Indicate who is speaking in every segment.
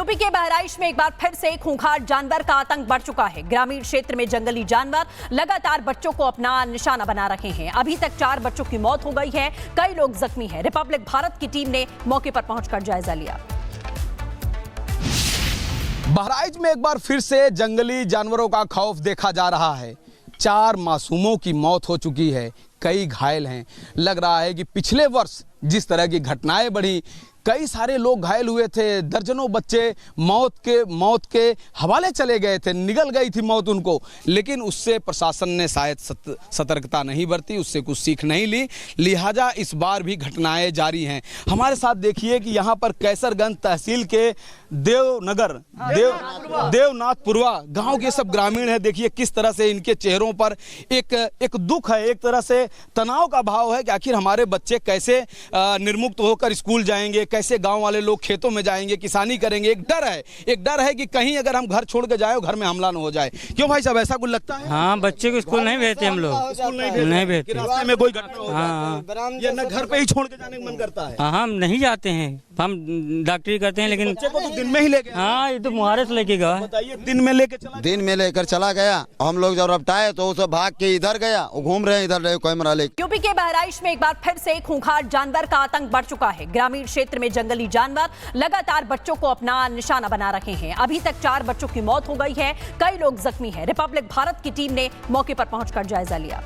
Speaker 1: UP के बहराइच में एक बार फिर से खूंखार जानवर का आतंक बढ़ चुका है। ग्रामीण क्षेत्र में जंगली जानवर लगातार बच्चों को अपना निशाना बना रहे हैं। अभी तक 4 बच्चों की मौत हो गई है, कई लोग जख्मी हैं। रिपब्लिक भारत की टीम ने मौके पर पहुंचकर जायजा लिया।
Speaker 2: बहराइच में एक बार फिर से जंगली जानवरों का खौफ देखा जा रहा है। 4 मासूमों की मौत हो चुकी है, कई घायल हैं। लग रहा है कि पिछले वर्ष जिस तरह की घटनाएं बढ़ी, कई सारे लोग घायल हुए थे, दर्जनों बच्चे मौत के हवाले चले गए थे, निगल गई थी मौत उनको। लेकिन उससे प्रशासन ने शायद सतर्कता नहीं बरती, उससे कुछ सीख नहीं ली, लिहाजा इस बार भी घटनाएं जारी हैं। हमारे साथ देखिए कि यहाँ पर कैसरगंज तहसील के देवनाथपुरवा गांव के सब ग्रामीण हैं। देखिए किस तरह से इनके चेहरों पर एक दुख है, एक तरह से तनाव का भाव है कि आखिर हमारे बच्चे कैसे निर्मुक्त होकर स्कूल जाएंगे, कैसे गांव वाले लोग खेतों में जाएंगे, किसानी करेंगे। एक डर है कि कहीं अगर हम घर छोड़ के जाए, घर में हमला न हो जाए। क्यों भाई साहब, ऐसा कुछ लगता है?
Speaker 3: हाँ, बच्चे को स्कूल नहीं भेजते हम लोग, नहीं भेजते।
Speaker 2: रास्ते में कोई घटना हो
Speaker 3: हाँ,
Speaker 2: या न घर पे ही छोड़ के जाने का मन करता है?
Speaker 3: हाँ, हम नहीं जाते हैं, हम डॉक्टरी करते हैं। लेकिन
Speaker 2: बच्चे को तो दिन में ही लेके,
Speaker 3: हाँ, ये तो मुहारे से लेके गया।
Speaker 2: बताइए, दिन में लेकर चला गया।
Speaker 4: हम लोग जब रपटाए तो उसे भाग के इधर गया, वो घूम रहे हैं इधर कैमरा लेके।
Speaker 1: यूपी के बहराइच में एक बार फिर से खूंखार जानवर का आतंक बढ़ चुका है। ग्रामीण क्षेत्र में जंगली जानवर लगातार बच्चों को अपना निशाना बना रहे हैं। अभी तक 4 बच्चों की मौत हो गई है, कई लोग जख्मी हैं। रिपब्लिक भारत की टीम ने मौके पर पहुंचकर जायजा लिया।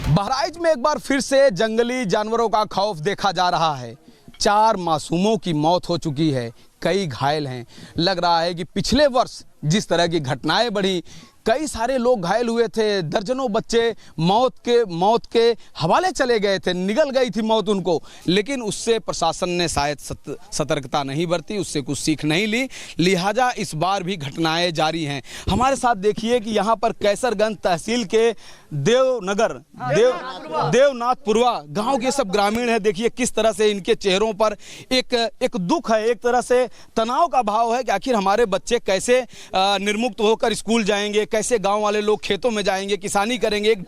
Speaker 2: बहराइच में एक बार फिर से जंगली जानवरों का खौफ देखा जा रहा है। 4 मासूमों की मौत हो चुकी है, कई घायल हैं। लग रहा है कि पिछले वर्ष जिस तरह की घटनाएं बढ़ी, कई सारे लोग घायल हुए थे, दर्जनों बच्चे मौत के हवाले चले गए थे, निगल गई थी मौत उनको। लेकिन उससे प्रशासन ने शायद सतर्कता नहीं बरती, उससे कुछ सीख नहीं ली, लिहाजा इस बार भी घटनाएं जारी हैं। हमारे साथ देखिए कि यहाँ पर कैसरगंज तहसील के देवनाथपुरवा गांव के सब ग्रामीण हैं। देखिए किस तरह से इनके चेहरों पर एक दुख है, एक तरह से तनाव का भाव है कि आखिर हमारे बच्चे कैसे निर्मुक्त होकर स्कूल जाएंगे, कैसे गांव वाले लोग खेतों में जाएंगे, किसानी करेंगे। एक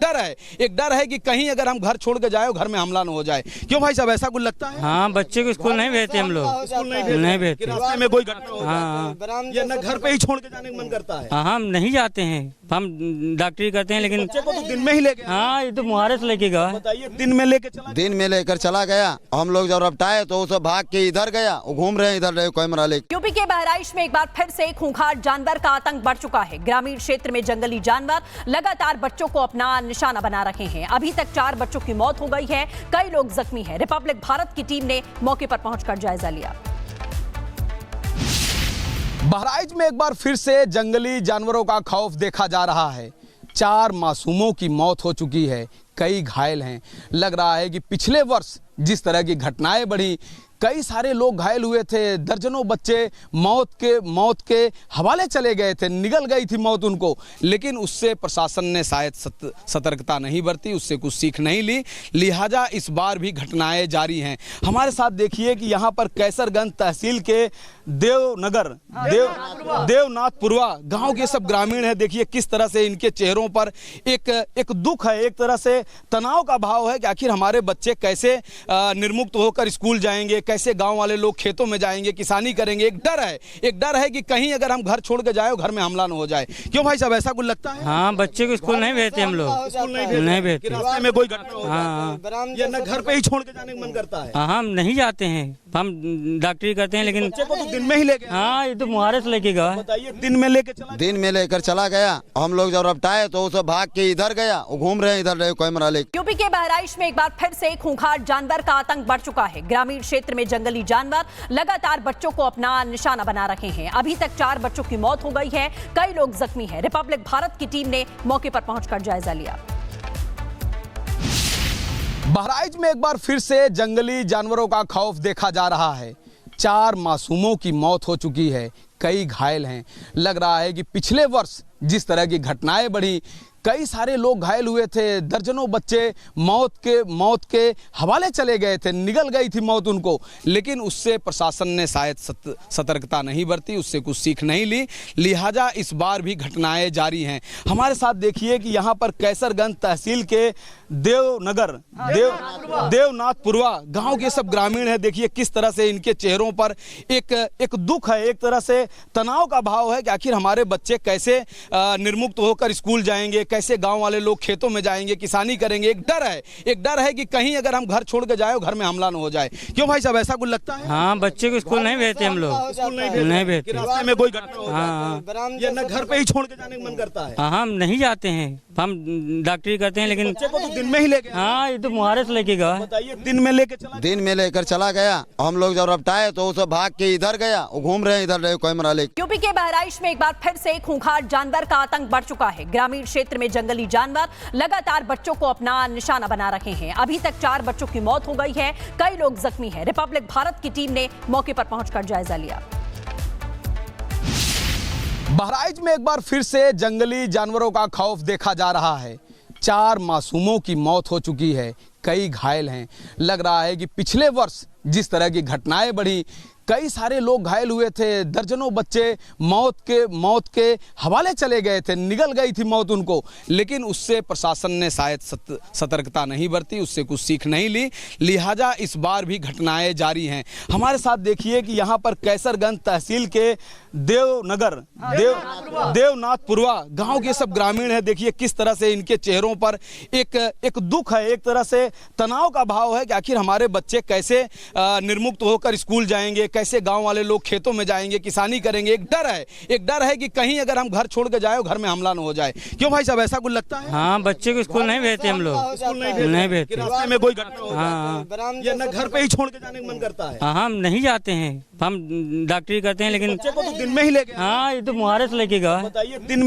Speaker 2: डर है कि कहीं अगर हम घर छोड़ के जाए, घर में हमला न हो जाए। क्यों भाई साहब, ऐसा कुछ लगता है?
Speaker 3: हाँ, बच्चे को स्कूल नहीं भेजते हम लोग, नहीं भेजते।
Speaker 2: रास्ते में कोई घटना हो
Speaker 3: हाँ,
Speaker 2: या न घर पे ही छोड़ के जाने का मन करता है?
Speaker 3: हाँ, हम नहीं जाते हैं, हम डॉक्टरी करते हैं। लेकिन
Speaker 2: बच्चे को तो दिन में ही लेके,
Speaker 3: हाँ, ये तो मुहारे से लेके गया।
Speaker 2: बताइए, दिन में लेकर
Speaker 4: चला गया। हम लोग जब रपटाए तो उसे भाग के इधर गया, वो घूम रहे हैं इधर कैमरा लेके।
Speaker 1: यूपी के बहराइच में एक बार फिर से खूंखार जानवर का आतंक बढ़ चुका है। ग्रामीण क्षेत्र में जंगली जानवर लगातार बच्चों को अपना निशाना बना रहे हैं। अभी तक 4 बच्चों की मौत हो गई है, कई लोग जख्मी हैं। रिपब्लिक भारत की टीम ने मौके पर पहुंचकर जायजा लिया।
Speaker 2: बहराइच में एक बार फिर से जंगली जानवरों का खौफ देखा जा रहा है। 4 मासूमों की मौत हो चुकी है, कई घायल हैं। लग रहा है कि पिछले वर्ष जिस तरह की घटनाएं बढ़ी, कई सारे लोग घायल हुए थे, दर्जनों बच्चे मौत के हवाले चले गए थे, निगल गई थी मौत उनको। लेकिन उससे प्रशासन ने शायद सतर्कता नहीं बरती, उससे कुछ सीख नहीं ली, लिहाजा इस बार भी घटनाएं जारी हैं। हमारे साथ देखिए कि यहाँ पर कैसरगंज तहसील के देवनाथपुरवा गांव के सब ग्रामीण हैं। देखिए किस तरह से इनके चेहरों पर एक दुख है, एक तरह से तनाव का भाव है कि आखिर हमारे बच्चे कैसे निर्मुक्त होकर स्कूल जाएंगे, कैसे गांव वाले लोग खेतों में जाएंगे, किसानी करेंगे। एक डर है कि कहीं अगर हम घर छोड़ के जाए, घर में हमला न हो जाए। क्यों भाई साहब, ऐसा कुछ लगता है?
Speaker 3: हाँ, बच्चे को स्कूल नहीं भेजते हम लोग, नहीं भेजते।
Speaker 2: रास्ते में कोई घटना हो
Speaker 3: हाँ,
Speaker 2: या न घर पे ही छोड़ के जाने का मन करता है?
Speaker 3: हाँ, हम नहीं जाते हैं, हम डॉक्टरी करते हैं। लेकिन
Speaker 2: बच्चे को तो दिन में ही लेके,
Speaker 3: हाँ, ये तो मुहारे से लेके गया।
Speaker 2: बताइए, दिन में लेकर
Speaker 4: चला गया। हम लोग जब रपटाए तो उसे भाग के इधर गया, वो घूम रहे हैं इधर कैमरा लेके।
Speaker 1: यूपी के बहराइच में एक बार फिर से खूंखार जानवर का आतंक बढ़ चुका है। ग्रामीण क्षेत्र में जंगली जानवर लगातार बच्चों को अपना निशाना बना रहे हैं। अभी तक 4 बच्चों की मौत हो गई है, कई लोग जख्मी हैं। रिपब्लिक भारत की टीम ने मौके पर पहुंचकर जायजा लिया।
Speaker 2: बहराइच में एक बार फिर से जंगली जानवरों का खौफ देखा जा रहा है। 4 मासूमों की मौत हो चुकी है, कई घायल हैं। लग रहा है कि पिछले वर्ष जिस तरह की घटनाएं बढ़ी, कई सारे लोग घायल हुए थे, दर्जनों बच्चे मौत के हवाले चले गए थे, निगल गई थी मौत उनको, लेकिन उससे प्रशासन ने शायद सतर्कता नहीं बरती, उससे कुछ सीख नहीं ली, लिहाजा इस बार भी घटनाएं जारी हैं। हमारे साथ देखिए कि यहाँ पर कैसरगंज तहसील के देवनाथपुरवा गांव के सब ग्रामीण हैं। देखिए किस तरह से इनके चेहरों पर एक दुख है, एक तरह से तनाव का भाव है कि आखिर हमारे बच्चे कैसे निर्मुक्त होकर स्कूल जाएंगे, कैसे गांव वाले लोग खेतों में जाएंगे, किसानी करेंगे। एक डर है कि कहीं अगर हम घर छोड़ के जाए घर में हमला न हो जाए। क्यों भाई साहब, ऐसा कुछ लगता है?
Speaker 3: हाँ, बच्चे को स्कूल नहीं भेजते हम लोग, नहीं भेजते।
Speaker 2: रास्ते में कोई घटना हो
Speaker 3: हाँ,
Speaker 2: या न घर पे ही छोड़ के जाने का मन करता है?
Speaker 3: हाँ, हम नहीं जाते हैं, हम डॉक्टरी करते हैं, लेकिन
Speaker 2: बच्चे को तो दिन में ही लेके
Speaker 3: हाँ, ये तो मुहारे से लेके गया।
Speaker 2: बताइए, दिन में लेकर
Speaker 4: चला गया। हम लोग जब रपटाए तो उसे भाग के इधर गया, वो घूम रहे हैं इधर कैमरा लेके।
Speaker 1: यूपी के बहराइच में एक बार फिर से खूंखार जानवर का आतंक बढ़ चुका है। ग्रामीण क्षेत्र में जंगली जानवर लगातार बच्चों को अपना निशाना बना रहे हैं। अभी तक 4 बच्चों की मौत हो गई है, कई लोग जख्मी हैं। रिपब्लिक भारत की टीम ने मौके पर पहुंचकर जायजा लिया।
Speaker 2: बहराइच में एक बार फिर से जंगली जानवरों का खौफ देखा जा रहा है। 4 मासूमों की मौत हो चुकी है, कई घायल हैं। लग रहा है कि पिछले वर्ष जिस तरह की घटनाएं बढ़ी, कई सारे लोग घायल हुए थे, दर्जनों बच्चे मौत के हवाले चले गए थे, निगल गई थी मौत उनको, लेकिन उससे प्रशासन ने शायद सतर्कता नहीं बरती, उससे कुछ सीख नहीं ली, लिहाजा इस बार भी घटनाएं जारी हैं। हमारे साथ देखिए कि यहाँ पर कैसरगंज तहसील के देवनाथपुरवा गांव के सब ग्रामीण हैं। देखिए किस तरह से इनके चेहरों पर एक दुख है, एक तरह से तनाव का भाव है कि आखिर हमारे बच्चे कैसे निर्मुक्त होकर स्कूल जाएंगे, कैसे गांव वाले लोग खेतों में जाएंगे, किसानी करेंगे। एक डर है कि कहीं अगर हम घर छोड़ के जाए घर में हमला न हो जाए। क्यों भाई साहब, ऐसा कुछ लगता है?
Speaker 3: हाँ, बच्चे को स्कूल नहीं भेजते हम लोग, नहीं भेजते।
Speaker 2: रास्ते में कोई घटना हो
Speaker 3: हाँ,
Speaker 2: या न घर पे ही छोड़ के जाने का मन करता है?
Speaker 3: हाँ, हम नहीं जाते हैं, हम डॉक्टरी करते हैं, लेकिन
Speaker 2: बच्चे को तो दिन में ही लेके
Speaker 3: हाँ, ये तो मुहारे से लेके गया।
Speaker 2: बताइए, दिन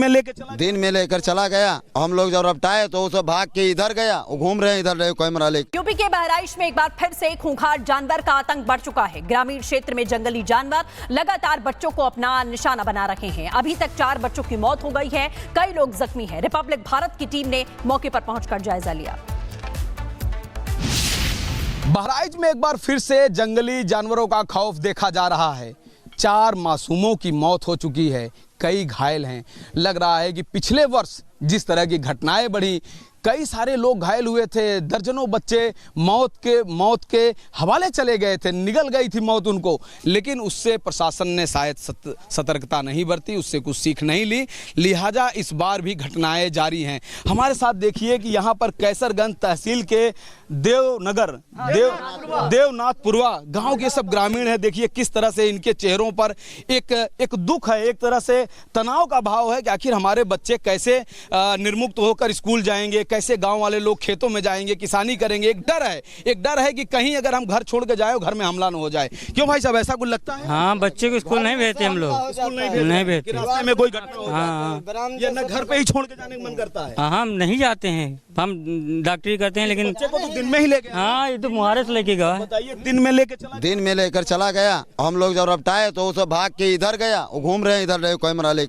Speaker 2: में लेकर
Speaker 4: चला गया। हम लोग जब रपटाए तो उसे भाग के इधर गया, वो घूम रहे हैं इधर कैमरा लेके।
Speaker 1: यूपी के बहराइच में एक बार फिर से खूंखार जानवर का आतंक बढ़ चुका है। ग्रामीण क्षेत्र में जंगली जानवर लगातार बच्चों को अपना निशाना बना रहे हैं। अभी तक 4 बच्चों की मौत हो गई है, कई लोग जख्मी हैं। रिपब्लिक भारत की टीम ने मौके पर पहुंचकर जायजा लिया।
Speaker 2: बहराइच में एक बार फिर से जंगली जानवरों का खौफ देखा जा रहा है। 4 मासूमों की मौत हो चुकी है, कई घायल हैं। लग रहा है कि पिछले वर्ष जिस तरह की घटनाएं बढ़ी, कई सारे लोग घायल हुए थे, दर्जनों बच्चे मौत के हवाले चले गए थे, निगल गई थी मौत उनको, लेकिन उससे प्रशासन ने शायद सतर्कता नहीं बरती, उससे कुछ सीख नहीं ली, लिहाजा इस बार भी घटनाएं जारी हैं। हमारे साथ देखिए कि यहाँ पर कैसरगंज तहसील के देवनाथपुरवा गांव के सब ग्रामीण हैं। देखिए किस तरह से इनके चेहरों पर एक दुख है, एक तरह से तनाव का भाव है कि आखिर हमारे बच्चे कैसे निर्मुक्त होकर स्कूल जाएंगे, कैसे गांव वाले लोग खेतों में जाएंगे, किसानी करेंगे। एक डर है कि कहीं अगर हम घर छोड़ के जाए घर में हमला न हो जाए। क्यों भाई साहब, ऐसा कुछ लगता है?
Speaker 3: हाँ, बच्चे को स्कूल नहीं भेजते हम लोग, नहीं भेजते।
Speaker 2: रास्ते में कोई घटना हो
Speaker 3: हाँ,
Speaker 2: या न घर पे ही छोड़ के जाने का मन करता है?
Speaker 3: हाँ, हम नहीं जाते हैं, हम डॉक्टरी करते हैं, लेकिन
Speaker 2: बच्चे को तो दिन में ही लेके
Speaker 3: हाँ, ये तो मुहारे से लेके गया।
Speaker 2: बताइए, दिन में लेकर चला
Speaker 4: चला गया। हम लोग जब रपटाए तो उसे भाग के इधर गया, वो घूम रहे हैं इधर कैमरा लेके।